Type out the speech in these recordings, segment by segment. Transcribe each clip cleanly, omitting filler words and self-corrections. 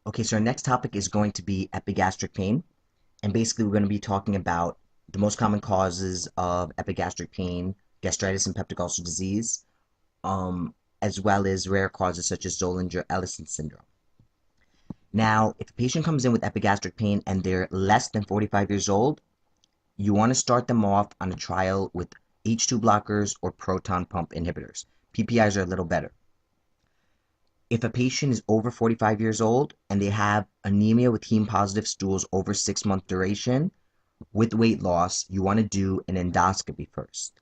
Okay, so our next topic is going to be epigastric pain. And basically, we're going to be talking about the most common causes of epigastric pain, gastritis and peptic ulcer disease, as well as rare causes such as Zollinger-Ellison syndrome. Now, if a patient comes in with epigastric pain and they're less than 45 years old, you want to start them off on a trial with H2 blockers or proton pump inhibitors. PPIs are a little better. If a patient is over 45 years old and they have anemia with heme positive stools over 6-month duration with weight loss, you want to do an endoscopy first.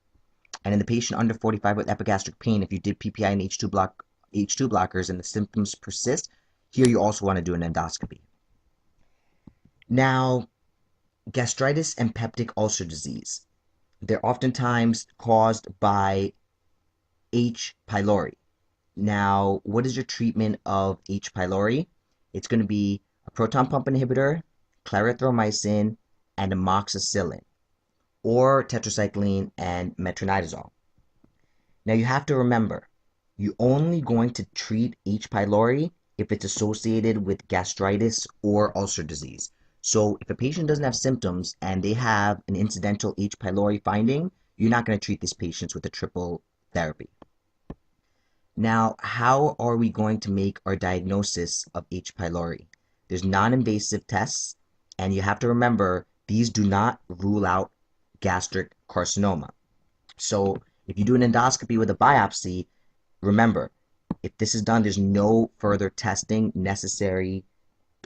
And in the patient under 45 with epigastric pain, if you did PPI and H2 blockers and the symptoms persist, here you also want to do an endoscopy. Now, gastritis and peptic ulcer disease. They're oftentimes caused by H. pylori. Now, what is your treatment of H. pylori? It's going to be a proton pump inhibitor, clarithromycin, and amoxicillin, or tetracycline and metronidazole. Now, you have to remember, you're only going to treat H. pylori if it's associated with gastritis or ulcer disease. So, if a patient doesn't have symptoms and they have an incidental H. pylori finding, you're not going to treat these patients with a triple therapy. Now, how are we going to make our diagnosis of H. pylori? There's non-invasive tests, and you have to remember these do not rule out gastric carcinoma. So if you do an endoscopy with a biopsy, remember, if this is done, there's no further testing necessary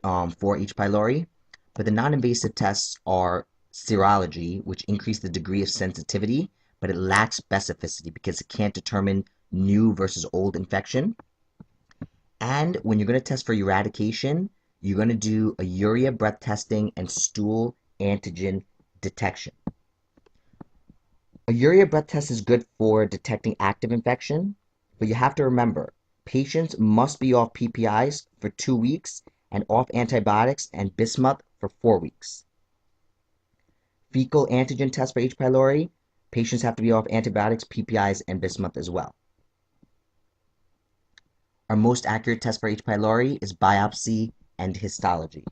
for H. pylori. But the non-invasive tests are serology, which increase the degree of sensitivity, but it lacks specificity because it can't determine new versus old infection. And when you're going to test for eradication, you're going to do a urea breath testing and stool antigen detection. A urea breath test is good for detecting active infection, but you have to remember, patients must be off PPIs for 2 weeks and off antibiotics and bismuth for 4 weeks. Fecal antigen test for H. pylori, patients have to be off antibiotics, PPIs, and bismuth as well. Our most accurate test for H. pylori is biopsy and histology.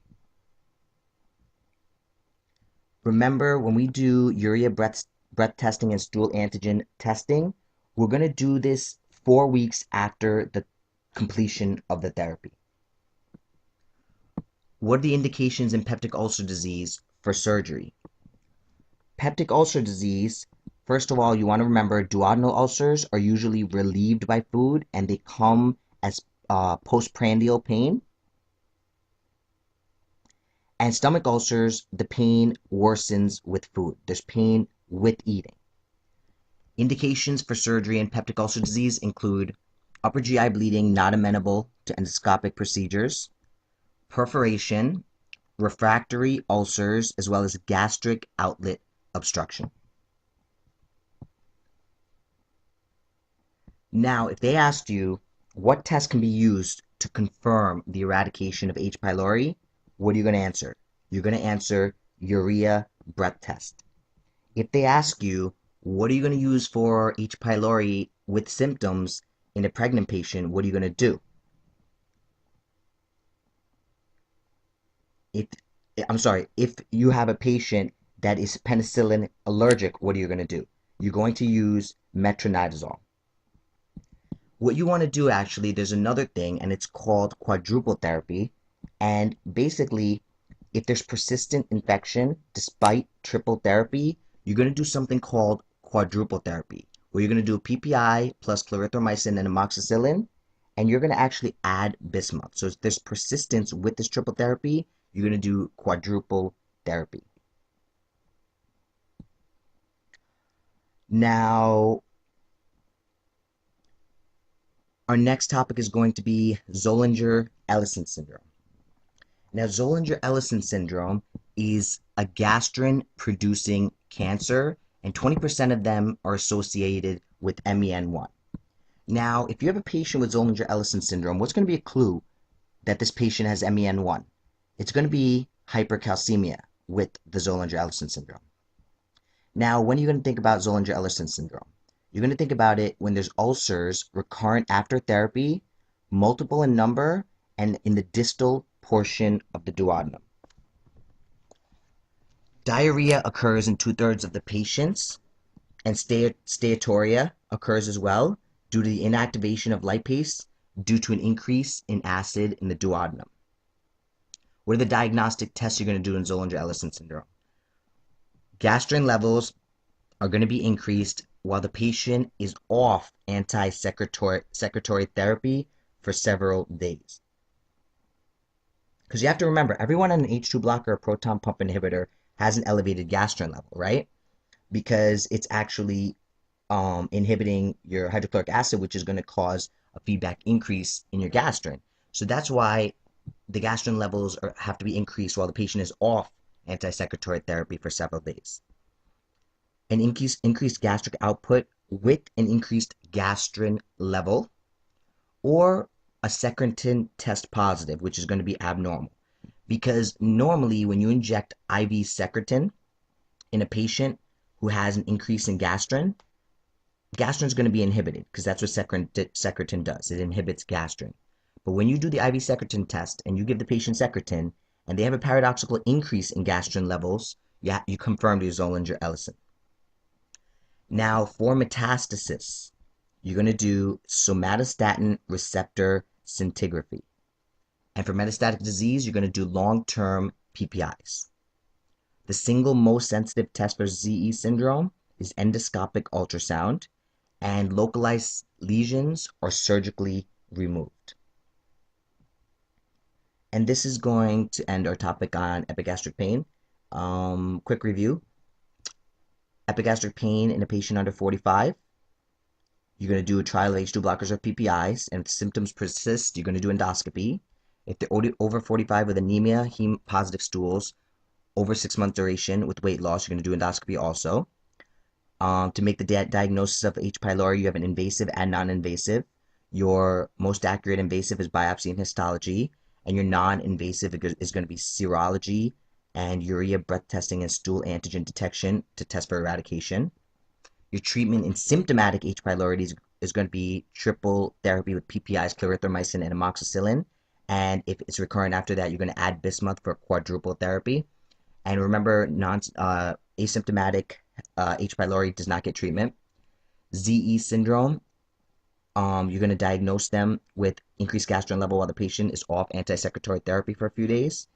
Remember, when we do urea breath testing and stool antigen testing, we're going to do this 4 weeks after the completion of the therapy. What are the indications in peptic ulcer disease for surgery? Peptic ulcer disease, first of all, you want to remember duodenal ulcers are usually relieved by food and they come as postprandial pain. And stomach ulcers, the pain worsens with food. There's pain with eating. Indications for surgery in peptic ulcer disease include upper GI bleeding not amenable to endoscopic procedures, perforation, refractory ulcers, as well as gastric outlet obstruction. Now, if they asked you what test can be used to confirm the eradication of H. pylori, what are you going to answer? You're going to answer urea breath test. If they ask you, what are you going to use for H. pylori with symptoms in a pregnant patient, what are you going to do? If you have a patient that is penicillin allergic, what are you going to do? You're going to use metronidazole. What you want to do actually, there's another thing, and it's called quadruple therapy. And basically, if there's persistent infection despite triple therapy, you're going to do something called quadruple therapy, where you're going to do a PPI plus clarithromycin and amoxicillin, and you're going to actually add bismuth. So if there's persistence with this triple therapy, you're going to do quadruple therapy. Now, our next topic is going to be Zollinger-Ellison syndrome. Now, Zollinger-Ellison syndrome is a gastrin-producing cancer, and 20% of them are associated with MEN1. Now, if you have a patient with Zollinger-Ellison syndrome, what's going to be a clue that this patient has MEN1? It's going to be hypercalcemia with the Zollinger-Ellison syndrome. Now, when are you going to think about Zollinger-Ellison syndrome? You're going to think about it when there's ulcers recurrent after therapy, multiple in number, and in the distal portion of the duodenum. Diarrhea occurs in 2/3 of the patients, and steatorrhea occurs as well due to the inactivation of lipase due to an increase in acid in the duodenum. What are the diagnostic tests you're going to do in Zollinger-Ellison syndrome? Gastrin levels are going to be increased while the patient is off anti-secretory therapy for several days. Because you have to remember, everyone on an H2 blocker or proton pump inhibitor has an elevated gastrin level, right? Because it's actually inhibiting your hydrochloric acid, which is going to cause a feedback increase in your gastrin. So that's why the gastrin levels have to be increased while the patient is off anti-secretory therapy for several days. An increased gastric output with an increased gastrin level, or a secretin test positive, which is going to be abnormal. Because normally when you inject IV secretin in a patient who has an increase in gastrin is going to be inhibited because that's what secretin does. It inhibits gastrin. But when you do the IV secretin test and you give the patient secretin and they have a paradoxical increase in gastrin levels, you confirm the Zollinger-Ellison. Now, for metastasis, you're going to do somatostatin receptor scintigraphy. And for metastatic disease, you're going to do long-term PPIs. The single most sensitive test for ZE syndrome is endoscopic ultrasound, and localized lesions are surgically removed. And this is going to end our topic on epigastric pain. Quick review. Epigastric pain in a patient under 45. You're going to do a trial of H2 blockers or PPIs, and if symptoms persist, you're going to do endoscopy. If they're over 45 with anemia, heme positive stools, over 6-month duration with weight loss, you're going to do endoscopy also. To make the diagnosis of H. pylori, you have an invasive and non-invasive. Your most accurate invasive is biopsy and histology, and your non-invasive is going to be serology and urea breath testing and stool antigen detection to test for eradication. Your treatment in symptomatic H. pylori is going to be triple therapy with PPIs, clarithromycin, and amoxicillin. And if it's recurrent after that, you're going to add bismuth for quadruple therapy. And remember, asymptomatic H. pylori does not get treatment. ZE syndrome, you're going to diagnose them with increased gastrin level while the patient is off anti-secretory therapy for a few days,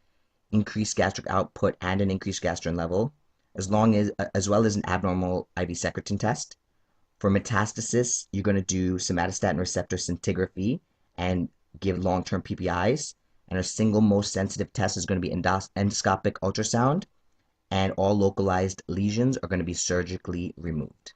increased gastric output and an increased gastrin level, as well as an abnormal IV secretin test. For metastasis, you're going to do somatostatin receptor scintigraphy and give long-term PPIs. And our single most sensitive test is going to be endoscopic ultrasound, and all localized lesions are going to be surgically removed.